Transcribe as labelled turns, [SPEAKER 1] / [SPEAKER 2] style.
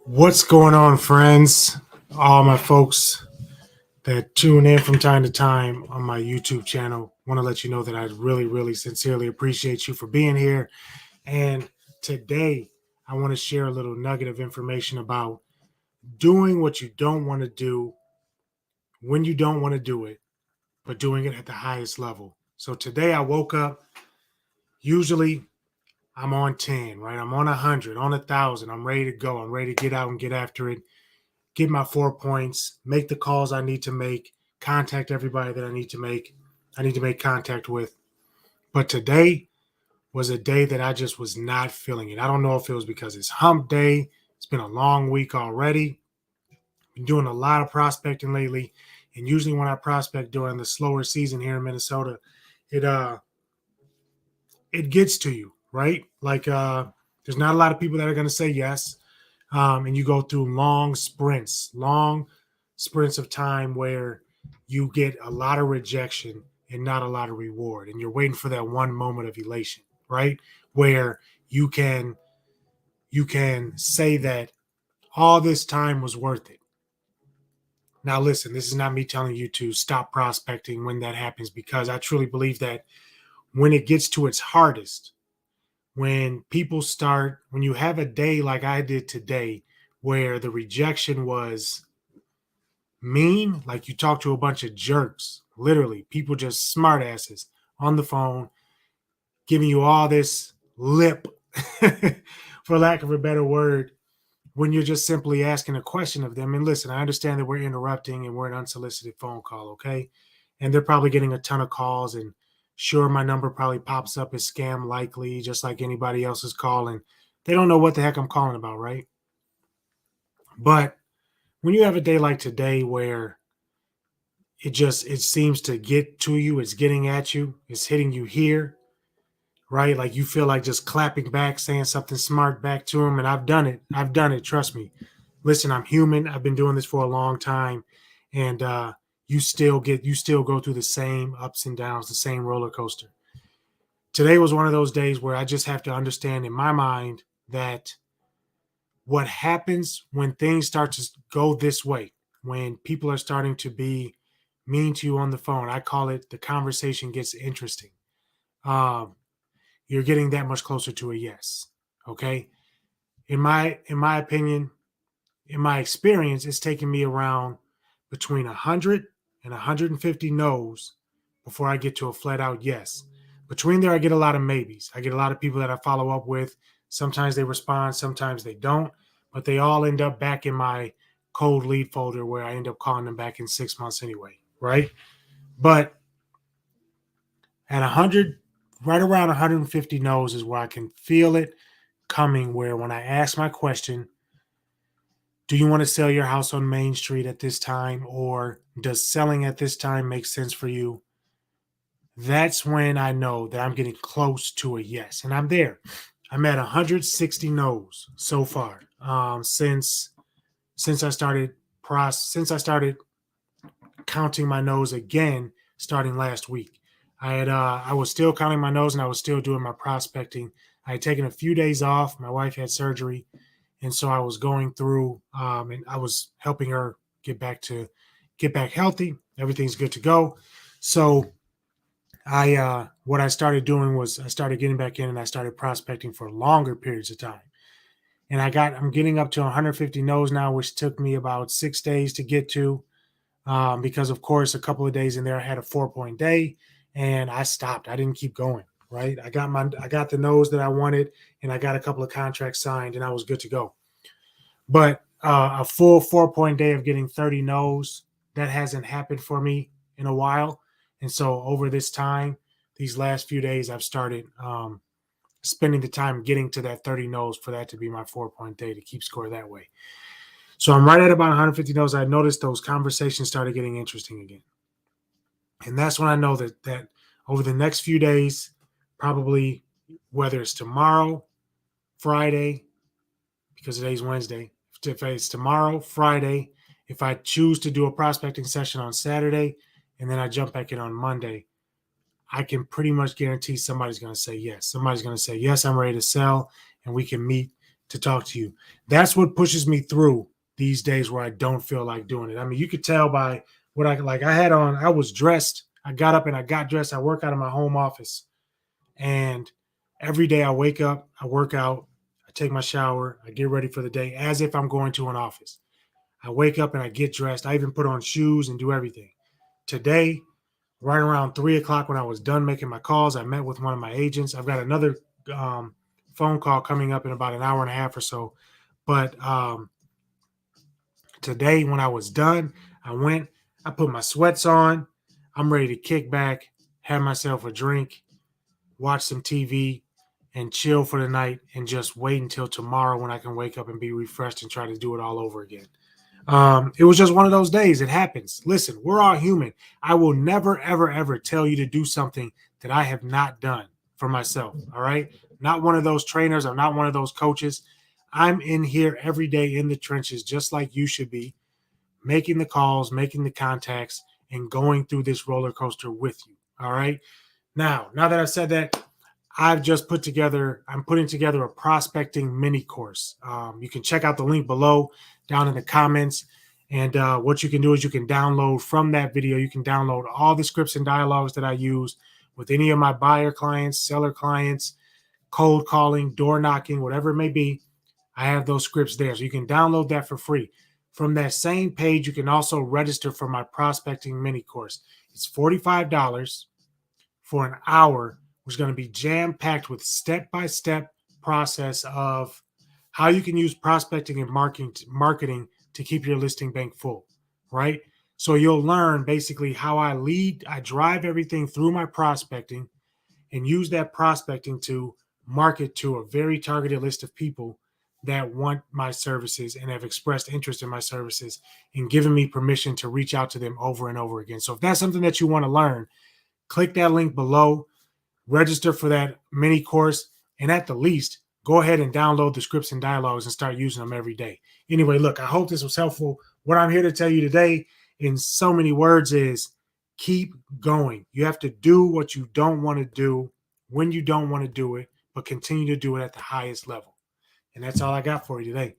[SPEAKER 1] What's going on, friends? All my folks that tune in from time to time on my YouTube channel. Want to let you know that I really, really sincerely appreciate you for being here. And today, I want to share a little nugget of information about doing what you don't want to do when you don't want to do it, but doing it at the highest level. So today, I woke up. Usually, I'm on 10, right? I'm on 100, on 1,000. I'm ready to go. I'm ready to get out and get after it, get my 4 points, make the calls I need to make, contact everybody that I need to make contact with. But today was a day that I just was not feeling it. I don't know if it was because it's hump day. It's been a long week already. Been doing a lot of prospecting lately. And usually when I prospect during the slower season here in Minnesota, it it gets to you, right? There's not a lot of people that are gonna say yes. And you go through long sprints of time where you get a lot of rejection and not a lot of reward, and you're waiting for that one moment of elation, right? Where you can you can say that all this time was worth it. Now, listen, this is not me telling you to stop prospecting when that happens, because I truly believe that when it gets to its hardest, when you have a day like I did today, where the rejection was mean, like you talk to a bunch of jerks, literally, people just smartasses on the phone, giving you all this lip, for lack of a better word, when you're just simply asking a question of them. And listen, I understand that we're interrupting and we're an unsolicited phone call, okay? And they're probably getting a ton of calls, and sure, my number probably pops up as scam likely, just like anybody else's call, and they don't know what the heck I'm calling about, right? But when you have a day like today where it seems to get to you, it's getting at you, it's hitting you here, right? Like you feel like just clapping back, saying something smart back to them. And I've done it, trust me. Listen, I'm human. I've been doing this for a long time. And you still go through the same ups and downs, the same roller coaster. Today was one of those days where I just have to understand in my mind that what happens when things start to go this way, when people are starting to be mean to you on the phone, I call it the conversation gets interesting. Um, you're getting that much closer to a yes. Okay. In my opinion, in my experience, it's taken me around between 100 and 150 no's before I get to a flat out yes. Between there, I get a lot of maybes. I get a lot of people that I follow up with. Sometimes they respond, sometimes they don't, but they all end up back in my cold lead folder where I end up calling them back in 6 months anyway, right? But at 100, right around 150 no's is where I can feel it coming. Where when I ask my question, do you want to sell your house on Main Street at this time, or does selling at this time make sense for you? That's when I know that I'm getting close to a yes, and I'm there. I'm at 160 no's so far, since I started since I started counting my no's again starting last week. I was still counting my no's and I was still doing my prospecting. I had taken a few days off. My wife had surgery, and so I was going through, and I was helping her get back healthy. Everything's good to go. So I what I started doing was I started getting back in and I started prospecting for longer periods of time. And I'm getting up to 150 no's now, which took me about 6 days to get to, because of course a couple of days in there I had a 4 point day and I stopped. I didn't keep going. Right. I got the no's that I wanted, and I got a couple of contracts signed, and I was good to go. But a full 4 point day of getting 30 no's, that hasn't happened for me in a while. And so over this time, these last few days, I've started spending the time getting to that 30 no's for that to be my 4 point day to keep score that way. So I'm right at about 150 no's. I noticed those conversations started getting interesting again. And that's when I know that over the next few days, probably whether it's tomorrow, Friday, because today's Wednesday, if it's tomorrow, Friday, if I choose to do a prospecting session on Saturday and then I jump back in on Monday, I can pretty much guarantee somebody's going to say yes. Somebody's going to say, yes, I'm ready to sell, and we can meet to talk to you. That's what pushes me through these days where I don't feel like doing it. I mean, you could tell by what I like. I had on, I was dressed. I got up and I got dressed. I work out of my home office. And every day I wake up, I work out, I take my shower, I get ready for the day as if I'm going to an office. I wake up and I get dressed. I even put on shoes and do everything. Today, right around 3 o'clock, when I was done making my calls, I met with one of my agents. I've got another phone call coming up in about an hour and a half or so. But today, when I was done, I went, I put my sweats on. I'm ready to kick back, have myself a drink, watch some TV, and chill for the night and just wait until tomorrow when I can wake up and be refreshed and try to do it all over again. It was just one of those days. It happens. Listen, we're all human. I will never, ever, ever tell you to do something that I have not done for myself. All right. Not one of those trainers. I'm not one of those coaches. I'm in here every day in the trenches, just like you should be, making the calls, making the contacts, and going through this roller coaster with you. All right. Now that I've said that, I'm putting together a prospecting mini course. You can check out the link below down in the comments. And what you can do is you can download from that video, you can download all the scripts and dialogues that I use with any of my buyer clients, seller clients, cold calling, door knocking, whatever it may be. I have those scripts there. So you can download that for free. From that same page, you can also register for my prospecting mini course. It's $45 for an hour, which is going to be jam-packed with step-by-step process of how you can use prospecting and marketing to keep your listing bank full, right? So you'll learn basically how I drive everything through my prospecting and use that prospecting to market to a very targeted list of people that want my services and have expressed interest in my services and given me permission to reach out to them over and over again. So if that's something that you want to learn, click that link below, register for that mini course, and at the least, go ahead and download the scripts and dialogues and start using them every day. Anyway, look, I hope this was helpful. What I'm here to tell you today in so many words is keep going. You have to do what you don't want to do when you don't want to do it, but continue to do it at the highest level. And that's all I got for you today.